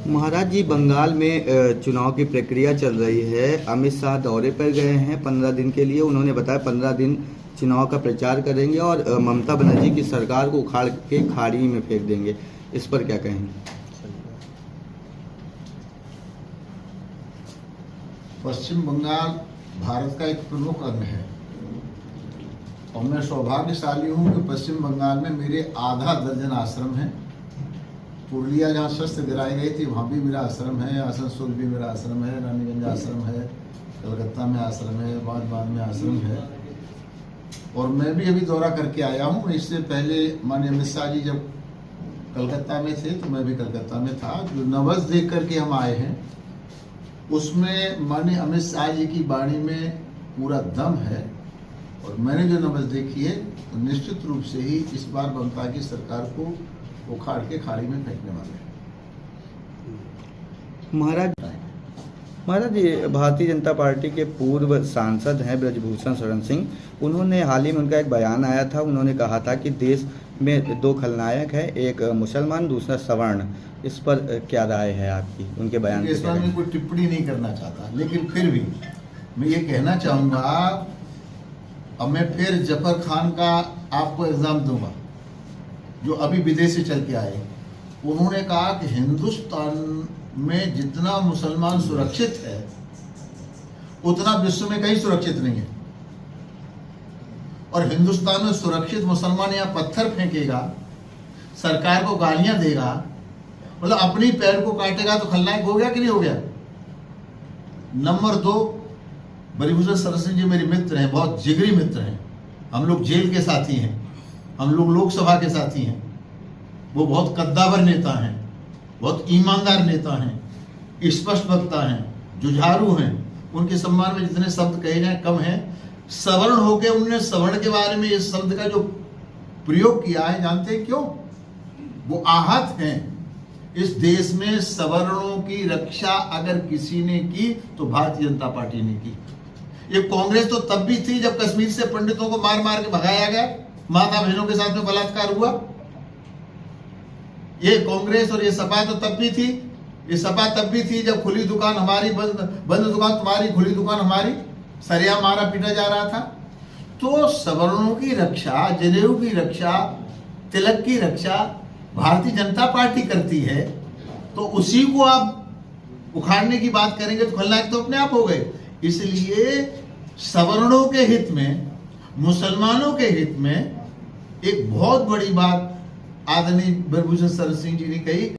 महाराज जी, बंगाल में चुनाव की प्रक्रिया चल रही है। अमित शाह दौरे पर गए हैं 15 दिन के लिए। उन्होंने बताया 15 दिन चुनाव का प्रचार करेंगे और ममता बनर्जी की सरकार को उखाड़ के खाड़ी में फेंक देंगे। इस पर क्या कहेंगे? पश्चिम बंगाल भारत का एक प्रमुख अंग है और मैं सौभाग्यशाली हूँ कि पश्चिम बंगाल में मेरे आधा दर्जन आश्रम हैं। पुरुलिया जहाँ शस्त्र गिराई गई थी वहाँ भी मेरा आश्रम है, आसनसोल भी मेरा आश्रम है, रानीगंज आश्रम है, कलकत्ता में आश्रम है, बाद में आश्रम है। और मैं भी अभी दौरा करके आया हूँ। इससे पहले माननीय अमित शाह जी जब कलकत्ता में थे तो मैं भी कलकत्ता में था। जो नवज देख करके हम आए हैं उसमें माननीय अमित शाह जी की वाणी में पूरा दम है और मैंने जो नवज देखी है तो निश्चित रूप से ही इस बार ममता की सरकार को उखाड़ के खाड़ी में फेंकने वाले हैं। महाराज जी, भारतीय जनता पार्टी के पूर्व सांसद हैं ब्रजभूषण शरण सिंह। उन्होंने हाल ही में उनका एक बयान आया था। उन्होंने कहा था कि देश में दो खलनायक हैं, एक मुसलमान, दूसरा सवर्ण। इस पर क्या राय है आपकी? उनके बयान इस पर मैं कोई टिप्पणी नहीं करना चाहता, लेकिन फिर भी मैं ये कहना चाहूँगा। अब मैं फिर जफर खान का आपको एग्जाम दूंगा जो अभी विदेश से चल के आए। उन्होंने कहा कि हिंदुस्तान में जितना मुसलमान सुरक्षित है उतना विश्व में कहीं सुरक्षित नहीं है। और हिंदुस्तान में सुरक्षित मुसलमान यहाँ पत्थर फेंकेगा, सरकार को गालियां देगा, मतलब अपनी पैर को काटेगा तो खलनायक हो गया कि नहीं हो गया? नंबर 2, ब्रजभूषण शरण सिंह जी मेरे मित्र हैं, बहुत जिगरी मित्र हैं। हम लोग जेल के साथी हैं, हम लोग लोकसभा के साथी हैं। वो बहुत कद्दावर नेता हैं, बहुत ईमानदार नेता हैं, स्पष्ट वक्ता हैं, जुझारू हैं। उनके सम्मान में जितने शब्द कहे जाए कम है। सवर्ण होकर उन्होंने सवर्ण के बारे में इस शब्द का जो प्रयोग किया है, जानते हैं क्यों? वो आहत हैं। इस देश में सवर्णों की रक्षा अगर किसी ने की तो भारतीय जनता पार्टी ने की। ये कांग्रेस तो तब भी थी जब कश्मीर से पंडितों को मार मार के भगाया गया, माता बहनों के साथ में बलात्कार हुआ। ये कांग्रेस और ये सपा तो तब भी थी। ये सपा तब भी थी जब खुली दुकान हमारी, बंद दुकान तुम्हारी, खुली दुकान हमारी, सरिया मारा पीटा जा रहा था। तो सवर्णों की रक्षा, जनेऊ की रक्षा, तिलक की रक्षा भारतीय जनता पार्टी करती है। तो उसी को आप उखाड़ने की बात करेंगे तो खलनायक तो अपने आप हो गए। इसलिए सवर्णों के हित में, मुसलमानों के हित में एक बहुत बड़ी बात आदरणीय ब्रजभूषण शरण सिंह जी ने कही।